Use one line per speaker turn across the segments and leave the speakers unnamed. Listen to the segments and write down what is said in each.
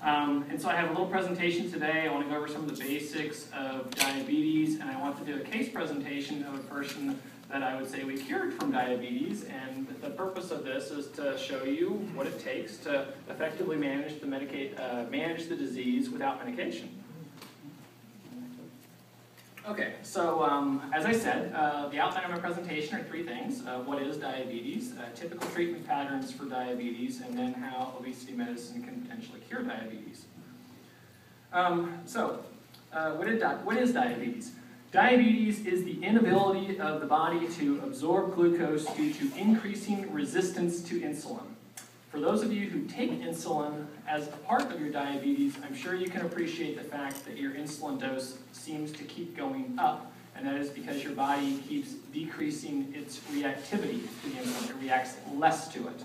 And so I have a little presentation today. I want to go over some of the basics of diabetes, and I want to do a case presentation of a person that I would say we cured from diabetes. And the purpose of this is to show you what it takes to effectively manage the disease without medication. Okay, so as I said, the outline of my presentation are three things. What is diabetes, typical treatment patterns for diabetes, and then how obesity medicine can potentially cure diabetes. What is diabetes? Diabetes is the inability of the body to absorb glucose due to increasing resistance to insulin. For those of you who take insulin as a part of your diabetes, I'm sure you can appreciate the fact that your insulin dose seems to keep going up, and that is because your body keeps decreasing its reactivity to the insulin. It reacts less to it.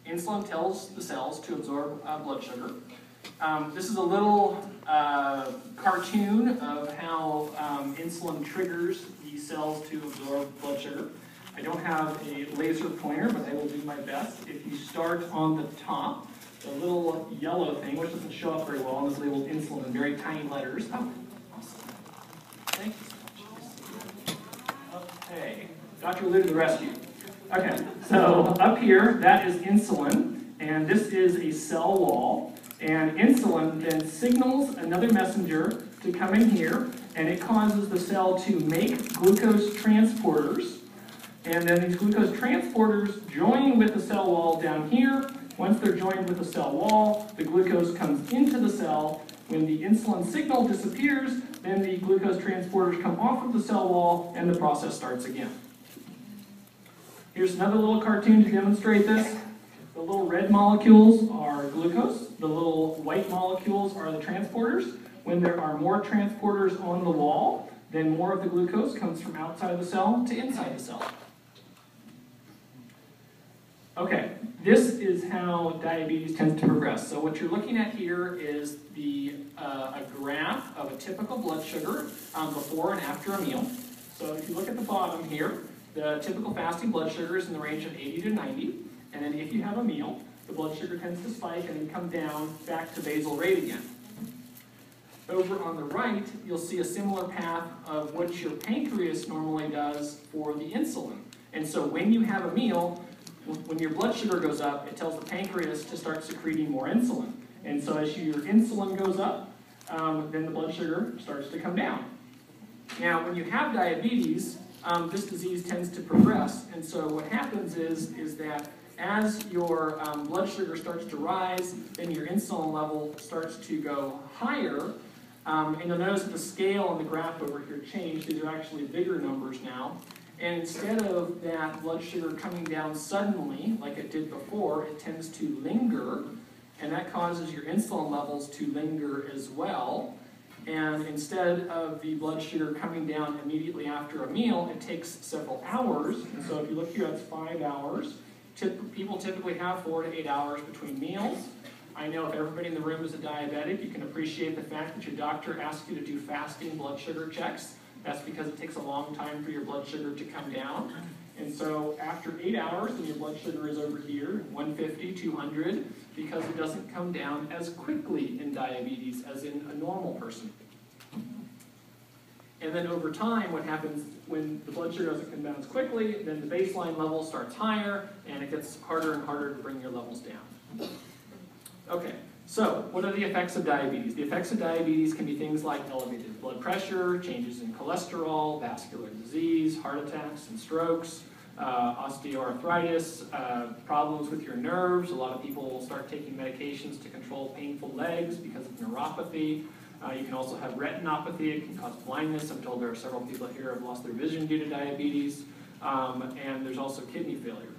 Insulin tells the cells to absorb blood sugar. This is a little cartoon of how insulin triggers these cells to absorb blood sugar. I don't have a laser pointer, but I will do my best. If you start on the top, the little yellow thing, which doesn't show up very well, and is labeled insulin in very tiny letters. Oh, awesome. Thank you so much. Okay, Dr. Lou to the rescue. Okay, so up here, that is insulin, and this is a cell wall. And insulin then signals another messenger to come in here, and it causes the cell to make glucose transporters. And then these glucose transporters join with the cell wall down here. Once they're joined with the cell wall, the glucose comes into the cell. When the insulin signal disappears, then the glucose transporters come off of the cell wall, and the process starts again. Here's another little cartoon to demonstrate this. The little red molecules are glucose. The little white molecules are the transporters. When there are more transporters on the wall, then more of the glucose comes from outside the cell to inside the cell. Okay, this is how diabetes tends to progress. So what you're looking at here is a graph of a typical blood sugar before and after a meal. So if you look at the bottom here, the typical fasting blood sugar is in the range of 80 to 90. And then if you have a meal, the blood sugar tends to spike and then come down back to basal rate again. Over on the right, you'll see a similar path of what your pancreas normally does for the insulin. And so when you have a meal, when your blood sugar goes up, it tells the pancreas to start secreting more insulin. And so as your insulin goes up, then the blood sugar starts to come down. Now, when you have diabetes, this disease tends to progress. And so what happens is that as your blood sugar starts to rise, then your insulin level starts to go higher. And you'll notice that the scale on the graph over here changed. These are actually bigger numbers now. And instead of that blood sugar coming down suddenly, like it did before, it tends to linger, and that causes your insulin levels to linger as well. And instead of the blood sugar coming down immediately after a meal, it takes several hours. And so if you look here, that's 5 hours. People typically have 4 to 8 hours between meals. I know if everybody in the room is a diabetic, you can appreciate the fact that your doctor asks you to do fasting blood sugar checks. That's because it takes a long time for your blood sugar to come down. And so after 8 hours, when your blood sugar is over here, 150, 200, because it doesn't come down as quickly in diabetes as in a normal person. And then over time, what happens when the blood sugar doesn't come down as quickly, then the baseline level starts higher, and it gets harder and harder to bring your levels down. Okay, so what are the effects of diabetes? The effects of diabetes can be things like elevated blood pressure, changes in cholesterol, vascular disease, heart attacks and strokes, osteoarthritis, problems with your nerves. A lot of people will start taking medications to control painful legs because of neuropathy. You can also have retinopathy. It can cause blindness. I'm told there are several people here who have lost their vision due to diabetes. And there's also kidney failure.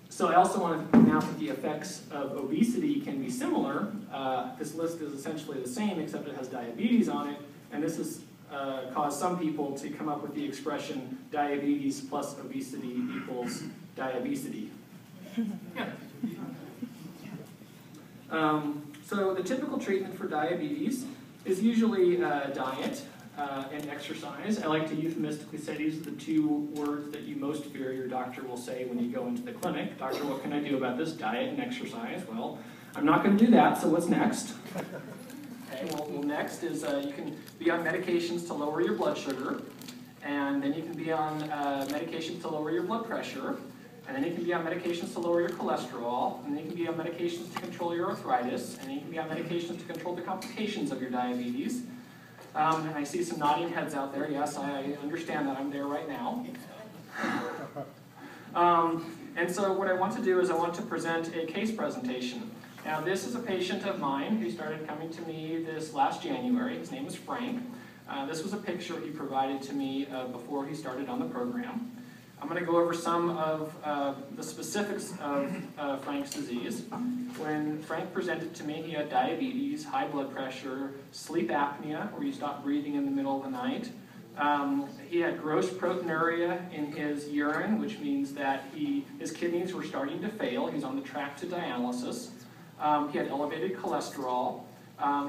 So I also want to point out that the effects of obesity can be similar. This list is essentially the same, except it has diabetes on it. And this has caused some people to come up with the expression diabetes plus obesity equals diabesity. Yeah. So the typical treatment for diabetes is usually diet. and exercise. I like to euphemistically say these are the two words that you most fear your doctor will say when you go into the clinic. Doctor, what can I do about this? Diet and exercise. Well, I'm not going to do that, so what's next? Okay, well next is you can be on medications to lower your blood sugar, and then you can be on medications to lower your blood pressure, and then you can be on medications to lower your cholesterol, and then you can be on medications to control your arthritis, and then you can be on medications to control the complications of your diabetes. And I see some nodding heads out there. Yes, I understand that. I'm there right now. And so what I want to do is I want to present a case presentation. Now this is a patient of mine who started coming to me this last January. His name is Frank. This was a picture he provided to me before he started on the program. I'm going to go over some of the specifics of Frank's disease. When Frank presented to me, he had diabetes, high blood pressure, sleep apnea, where he stopped breathing in the middle of the night. He had gross proteinuria in his urine, which means that his kidneys were starting to fail. He's on the track to dialysis. He had elevated cholesterol.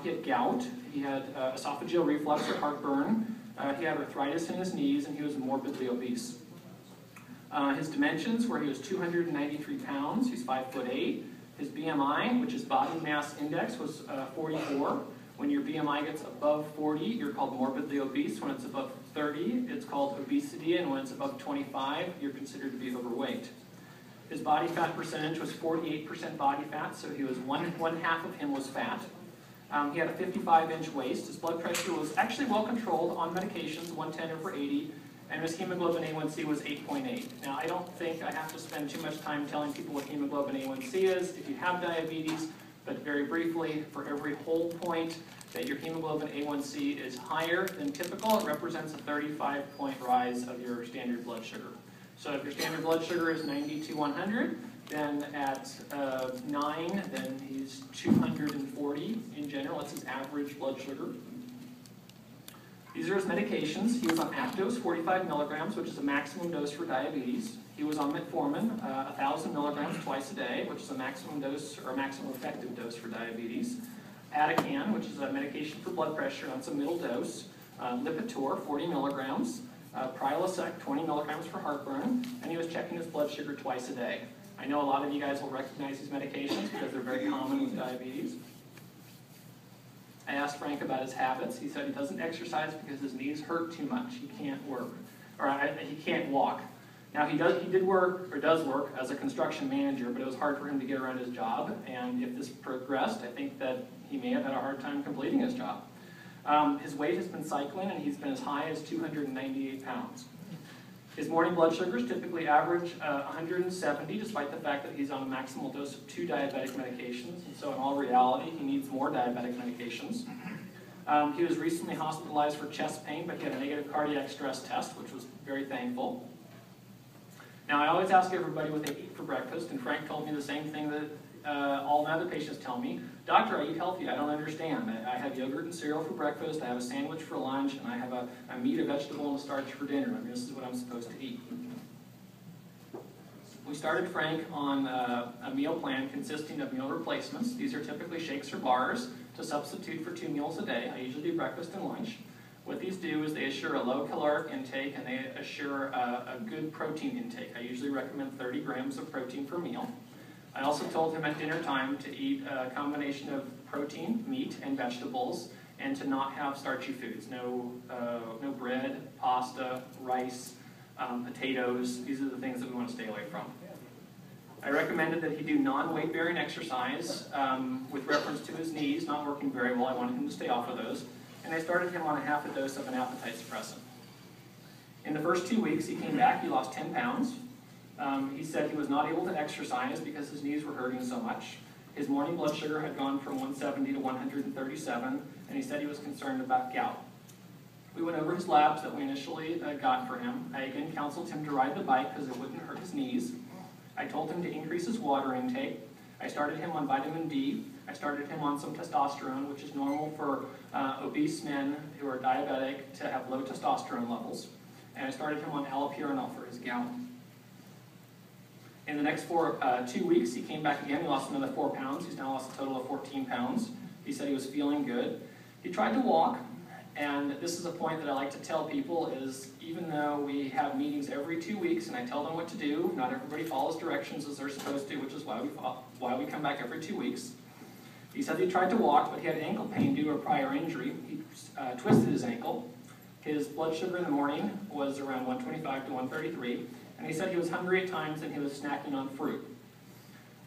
He had gout. He had esophageal reflux or heartburn. He had arthritis in his knees, and he was morbidly obese. His dimensions were he was 293 pounds, he's 5'8". His BMI, which is body mass index, was 44. When your BMI gets above 40, you're called morbidly obese. When it's above 30, it's called obesity, and when it's above 25, you're considered to be overweight. His body fat percentage was 48% body fat, so he was one half of him was fat. He had a 55-inch waist. His blood pressure was actually well controlled on medications, 110/80. And his hemoglobin A1C was 8.8. Now, I don't think I have to spend too much time telling people what hemoglobin A1C is if you have diabetes, but very briefly, for every whole point that your hemoglobin A1C is higher than typical, it represents a 35-point rise of your standard blood sugar. So if your standard blood sugar is 90/100, then at 9, then he's 240 in general. That's his average blood sugar. These are his medications. He was on Aptos, 45 milligrams, which is a maximum dose for diabetes. He was on metformin, 1,000 milligrams twice a day, which is a maximum dose or a maximum effective dose for diabetes. Atacand, which is a medication for blood pressure, that's a middle dose. Lipitor, 40 milligrams. Prilosec, 20 milligrams for heartburn. And he was checking his blood sugar twice a day. I know a lot of you guys will recognize these medications because they're very common with diabetes. I asked Frank about his habits. He said he doesn't exercise because his knees hurt too much. He can't work, or he can't walk. Now he does work as a construction manager, but it was hard for him to get around his job. And if this progressed, I think that he may have had a hard time completing his job. His weight has been cycling, and he's been as high as 298 pounds. His morning blood sugars typically average 170, despite the fact that he's on a maximal dose of 2 diabetic medications. And so in all reality, he needs more diabetic medications. He was recently hospitalized for chest pain, but he had a negative cardiac stress test, which was very thankful. Now, I always ask everybody what they eat for breakfast, and Frank told me the same thing that all my other patients tell me. Doctor, I eat healthy. I don't understand. I have yogurt and cereal for breakfast, I have a sandwich for lunch, and I have a meat, a vegetable, and a starch for dinner. I mean, this is what I'm supposed to eat. We started Frank on a meal plan consisting of meal replacements. These are typically shakes or bars to substitute for 2 meals a day. I usually do breakfast and lunch. What these do is they assure a low caloric intake, and they assure a good protein intake. I usually recommend 30 grams of protein per meal. I also told him at dinner time to eat a combination of protein, meat, and vegetables, and to not have starchy foods. No bread, pasta, rice, potatoes. These are the things that we want to stay away from. I recommended that he do non-weight-bearing exercise with reference to his knees not working very well. I wanted him to stay off of those. And I started him on a half a dose of an appetite suppressant. In the first 2 weeks, he came back. He lost 10 pounds. He said he was not able to exercise because his knees were hurting so much. His morning blood sugar had gone from 170 to 137, and he said he was concerned about gout. We went over his labs that we initially got for him. I again counseled him to ride the bike because it wouldn't hurt his knees. I told him to increase his water intake. I started him on vitamin D. I started him on some testosterone, which is normal for obese men who are diabetic to have low testosterone levels. And I started him on allopurinol for his gout. In the next 2 weeks, he came back again. He lost another 4 pounds. He's now lost a total of 14 pounds. He said he was feeling good. He tried to walk, And this is a point that I like to tell people is, even though we have meetings every 2 weeks and I tell them what to do, not everybody follows directions as they're supposed to, which is why we come back every 2 weeks. He said he tried to walk, but he had ankle pain due to a prior injury. He twisted his ankle. His blood sugar in the morning was around 125 to 133, and he said he was hungry at times and he was snacking on fruit.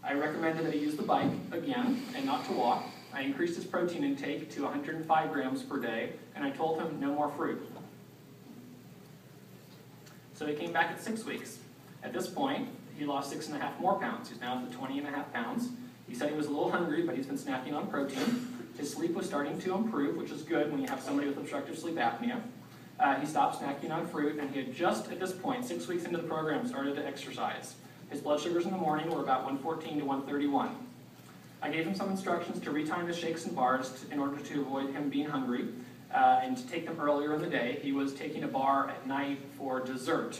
I recommended that he use the bike again and not to walk. I increased his protein intake to 105 grams per day, and I told him no more fruit. So he came back at 6 weeks. At this point, he lost 6.5 more pounds. He's now at the 20.5 pounds. He said he was a little hungry, but he's been snacking on protein. His sleep was starting to improve, which is good when you have somebody with obstructive sleep apnea. He stopped snacking on fruit, and he had just at this point, 6 weeks into the program, started to exercise. His blood sugars in the morning were about 114 to 131. I gave him some instructions to retime his shakes and bars in order to avoid him being hungry, and to take them earlier in the day. He was taking a bar at night for dessert,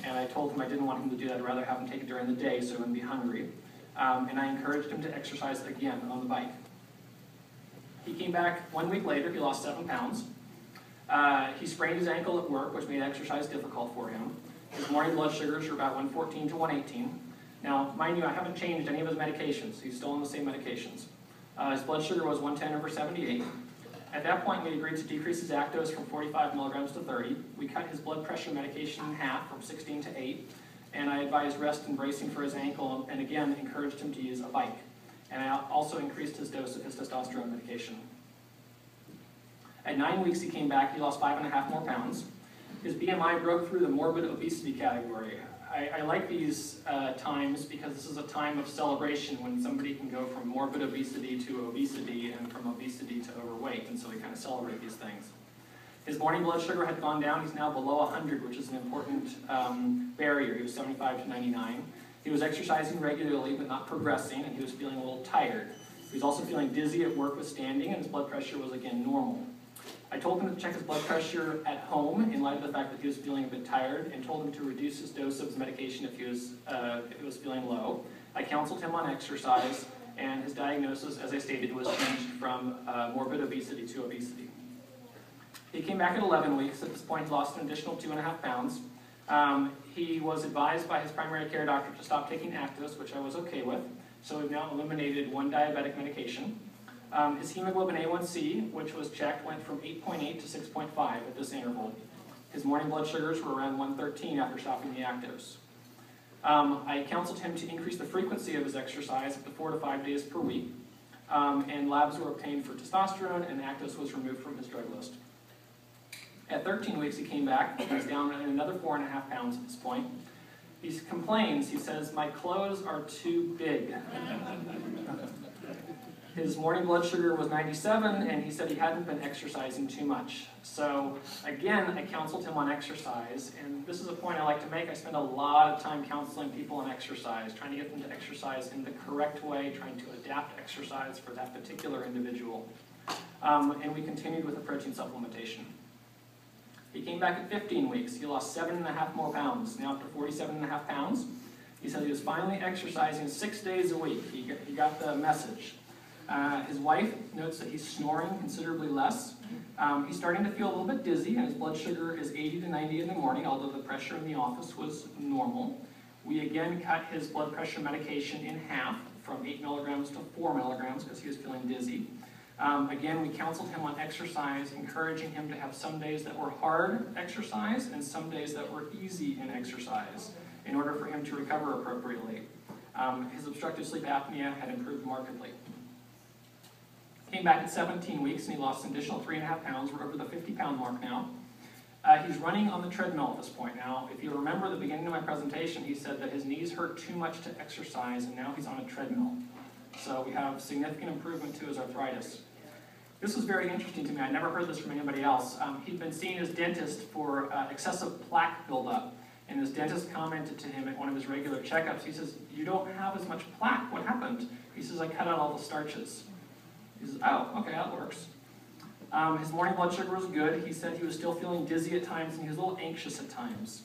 and I told him I didn't want him to do that. I'd rather have him take it during the day so he wouldn't be hungry. And I encouraged him to exercise again on the bike. He came back 1 week later. He lost 7 pounds. He sprained his ankle at work, which made exercise difficult for him. His morning blood sugars were about 114 to 118. Now, mind you, I haven't changed any of his medications. He's still on the same medications. His blood sugar was 110/78. At that point, we agreed to decrease his Actos from 45 milligrams to 30. We cut his blood pressure medication in half from 16 to 8. And I advised rest and bracing for his ankle, and again, encouraged him to use a bike. And I also increased his dose of his testosterone medication. At 9 weeks, he came back. He lost 5.5 more pounds. His BMI broke through the morbid obesity category. I like these times because this is a time of celebration when somebody can go from morbid obesity to obesity and from obesity to overweight, and so we kind of celebrate these things. His morning blood sugar had gone down. He's now below 100, which is an important barrier. He was 75 to 99. He was exercising regularly but not progressing, and he was feeling a little tired. He was also feeling dizzy at work with standing, and his blood pressure was again normal. I told him to check his blood pressure at home in light of the fact that he was feeling a bit tired, and told him to reduce his dose of his medication if he was feeling low. I counseled him on exercise, and his diagnosis, as I stated, was changed from morbid obesity to obesity. He came back at 11 weeks. At this point, he lost an additional 2.5 pounds. He was advised by his primary care doctor to stop taking Actos, which I was okay with. So we've now eliminated one diabetic medication. His hemoglobin A1C, which was checked, went from 8.8 to 6.5 at this interval. His morning blood sugars were around 113 after stopping the Actos. I counseled him to increase the frequency of his exercise up to 4 to 5 days per week. And labs were obtained for testosterone, and Actos was removed from his drug list. At 13 weeks, he came back. He's down another 4.5 pounds at this point. He complains. He says, "My clothes are too big." His morning blood sugar was 97, and he said he hadn't been exercising too much. So again, I counseled him on exercise, and this is a point I like to make. I spend a lot of time counseling people on exercise, trying to get them to exercise in the correct way, trying to adapt exercise for that particular individual. And we continued with the protein supplementation. He came back at 15 weeks. He lost 7.5 more pounds, now up to 47.5 pounds. He said he was finally exercising 6 days a week. He got the message. His wife notes that he's snoring considerably less. He's starting to feel a little bit dizzy, and his blood sugar is 80 to 90 in the morning, although the pressure in the office was normal. We again cut his blood pressure medication in half, from 8 milligrams to 4 milligrams, because he was feeling dizzy. Again, we counseled him on exercise, encouraging him to have some days that were hard exercise and some days that were easy in exercise, in order for him to recover appropriately. His obstructive sleep apnea had improved markedly. Came back at 17 weeks, and he lost an additional 3.5 pounds. We're over the 50-pound mark now. He's running on the treadmill at this point now. If you remember the beginning of my presentation, he said that his knees hurt too much to exercise, and now he's on a treadmill. So we have significant improvement to his arthritis. This was very interesting to me. I never heard this from anybody else. He'd been seeing his dentist for excessive plaque buildup, and his dentist commented to him at one of his regular checkups. He says, "You don't have as much plaque. What happened?" He says, "I cut out all the starches." He says, "Oh, okay, that works." His morning blood sugar was good. He said he was still feeling dizzy at times, and he was a little anxious at times.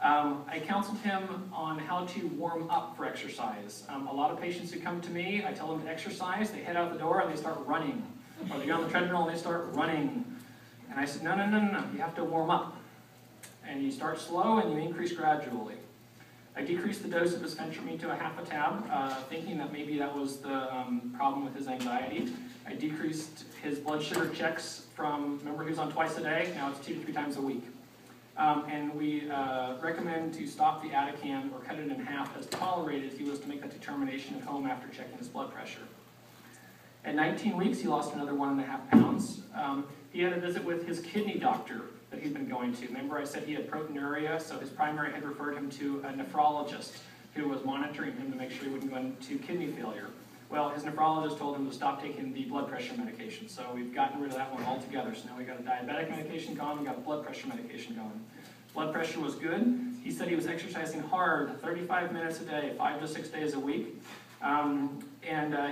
I counseled him on how to warm up for exercise. A lot of patients who come to me, I tell them to exercise, they head out the door and they start running. Or they get on the treadmill and they start running. And I said, no, you have to warm up. And you start slow and you increase gradually. I decreased the dose of his phentermine to a half a tab, thinking that maybe that was the problem with his anxiety. I decreased his blood sugar checks from, remember he was on twice a day, now it's 2 to 3 times a week. And we recommend to stop the Atican or cut it in half as tolerated if he was to make that determination at home after checking his blood pressure. At 19 weeks, he lost another 1.5 pounds. He had a visit with his kidney doctor that he'd been going to. Remember I said he had proteinuria, so his primary had referred him to a nephrologist who was monitoring him to make sure he wouldn't go into kidney failure. Well, his nephrologist told him to stop taking the blood pressure medication, so we've gotten rid of that one altogether. So now we've got a diabetic medication going, we've got a blood pressure medication going. Blood pressure was good. He said he was exercising hard, 35 minutes a day, 5 to 6 days a week.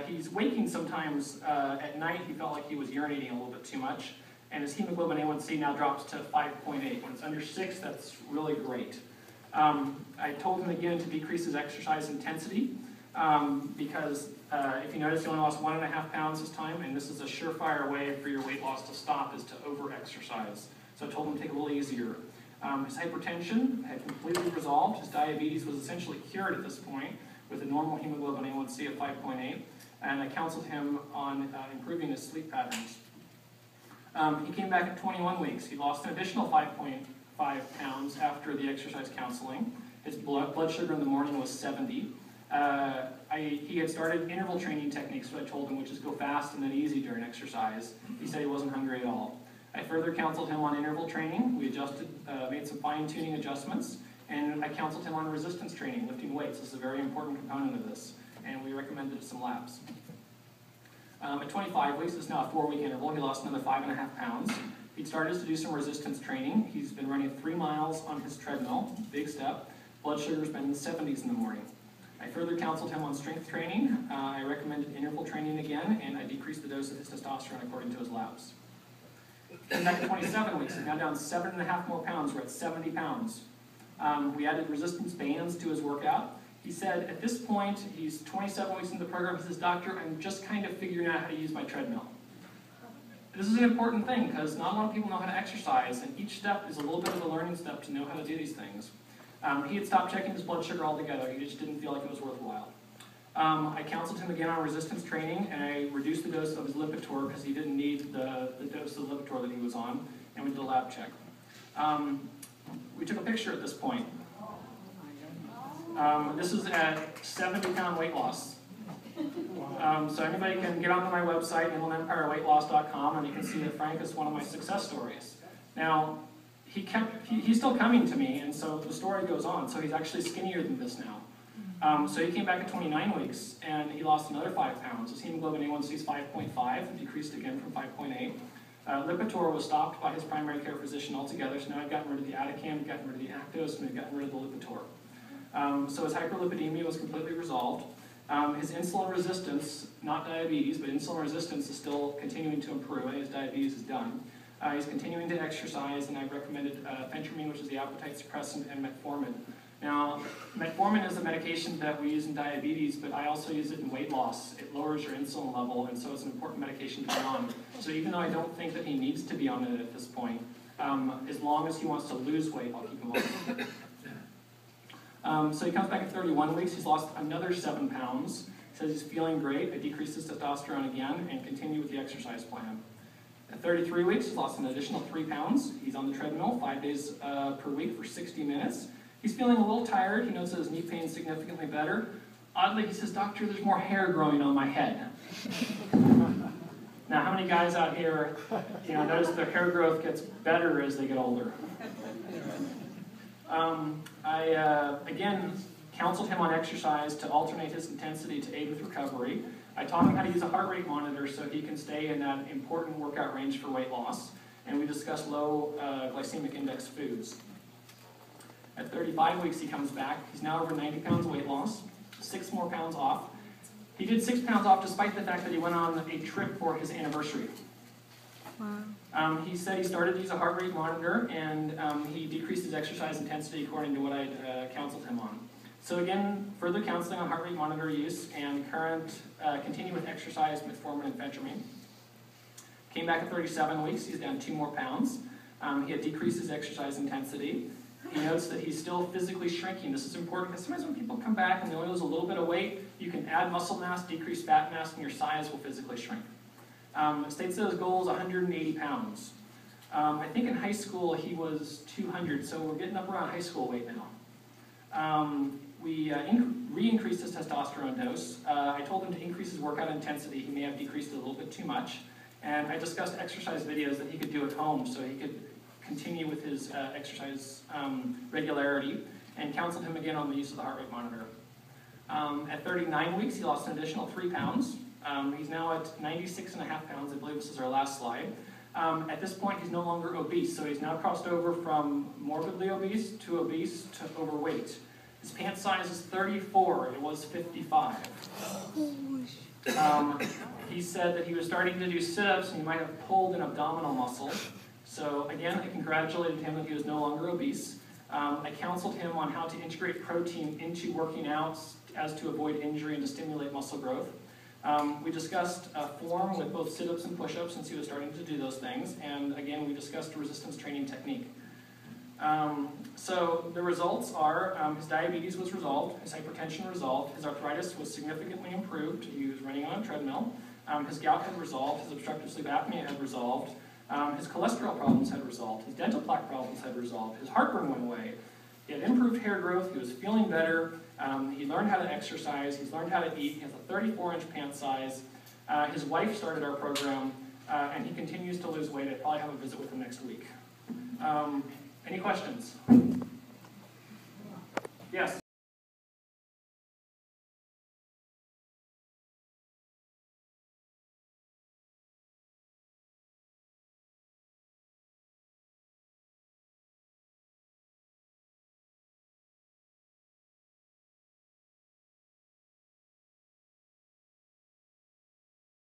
He's waking sometimes at night. He felt like he was urinating a little bit too much. And his hemoglobin A1C now drops to 5.8. When it's under 6, that's really great. I told him again to decrease his exercise intensity because if you notice, he only lost 1.5 pounds this time, and this is a surefire way for your weight loss to stop is to over-exercise. So I told him to take it a little easier. His hypertension had completely resolved. His diabetes was essentially cured at this point with a normal hemoglobin A1C of 5.8, and I counseled him on improving his sleep patterns. He came back at 21 weeks. He lost an additional 5.5 pounds after the exercise counseling. His blood sugar in the morning was 70. He had started interval training techniques, what I told him, which is go fast and then easy during exercise. He said he wasn't hungry at all. I further counseled him on interval training. We made some fine-tuning adjustments, and I counseled him on resistance training, lifting weights. This is a very important component of this, and we recommended some labs. At 25 weeks, it's now a 4-week interval, he lost another 5.5 pounds. He started to do some resistance training. He's been running 3 miles on his treadmill, big step. Blood sugar's been in the 70s in the morning. I further counseled him on strength training. I recommended interval training again, and I decreased the dose of his testosterone according to his labs. And back at 27 weeks, he's now down 7.5 more pounds. We're at 70 pounds. We added resistance bands to his workout. He said, at this point, he's 27 weeks into the program, he says, Doctor, I'm just kind of figuring out how to use my treadmill. This is an important thing, because not a lot of people know how to exercise, and each step is a little bit of a learning step to know how to do these things. He had stopped checking his blood sugar altogether. He just didn't feel like it was worthwhile. I counseled him again on resistance training, and I reduced the dose of his Lipitor because he didn't need the dose of Lipitor that he was on, and we did a lab check. We took a picture at this point. This is at 70-pound weight loss. So anybody can get onto my website, inlandempireweightloss.com, and you can see that Frank is one of my success stories. Now, he's still coming to me, and so the story goes on. So he's actually skinnier than this now. So he came back at 29 weeks, and he lost another 5 pounds. His hemoglobin A1C is 5.5, decreased again from 5.8. Lipitor was stopped by his primary care physician altogether, so now I've gotten rid of the Atican, we've gotten rid of the Actos, and we've gotten rid of the Lipitor. So his hyperlipidemia was completely resolved. His insulin resistance, not diabetes, but insulin resistance is still continuing to improve, and his diabetes is done. He's continuing to exercise, and I've recommended phentermine, which is the appetite suppressant, and metformin. Now, metformin is a medication that we use in diabetes, but I also use it in weight loss. It lowers your insulin level, and so it's an important medication to be on. So even though I don't think that he needs to be on it at this point, as long as he wants to lose weight, I'll keep him on. So he comes back at 31 weeks. He's lost another 7 pounds. Says he's feeling great. I decreased his testosterone again and continue with the exercise plan. At 33 weeks, he's lost an additional 3 pounds. He's on the treadmill 5 days per week for 60 minutes. He's feeling a little tired. He notes that his knee pain is significantly better. Oddly, he says, Doctor, there's more hair growing on my head. Now, how many guys out here notice their hair growth gets better as they get older? I, again, counseled him on exercise to alternate his intensity to aid with recovery. I taught him how to use a heart rate monitor so he can stay in that important workout range for weight loss. And we discussed low glycemic index foods. At 35 weeks, he comes back. He's now over 90 pounds weight loss, 6 more pounds off. He did 6 pounds off despite the fact that he went on a trip for his anniversary. Wow. He said he started to use a heart rate monitor, and he decreased his exercise intensity according to what I counseled him on. So again, further counseling on heart rate monitor use and continue with exercise, metformin, and phentermine. Came back at 37 weeks, he's down 2 more pounds. He had decreased his exercise intensity. He notes that he's still physically shrinking. This is important because sometimes when people come back and they only lose a little bit of weight, you can add muscle mass, decrease fat mass, and your size will physically shrink. States that his goal is 180 pounds. I think in high school he was 200, so we're getting up around high school weight now. We re-increased his testosterone dose. I told him to increase his workout intensity. He may have decreased it a little bit too much. And I discussed exercise videos that he could do at home so he could continue with his exercise regularity, and counseled him again on the use of the heart rate monitor. At 39 weeks, he lost an additional 3 pounds. He's now at 96.5 pounds. I believe this is our last slide. At this point, he's no longer obese, so he's now crossed over from morbidly obese to overweight. His pant size is 34. It was 55. He said that he was starting to do sit-ups and he might have pulled an abdominal muscle. So again, I congratulated him that he was no longer obese. I counseled him on how to integrate protein into working out as to avoid injury and to stimulate muscle growth. We discussed form with both sit-ups and push-ups since he was starting to do those things. And again, we discussed a resistance training technique. So the results are his diabetes was resolved, his hypertension resolved, his arthritis was significantly improved. He was running on a treadmill. His gout had resolved, his obstructive sleep apnea had resolved. His cholesterol problems had resolved, his dental plaque problems had resolved, his heartburn went away, he had improved hair growth, he was feeling better, he learned how to exercise, he's learned how to eat, he has a 34-inch pant size, his wife started our program, and he continues to lose weight. I probably have a visit with him next week. Any questions?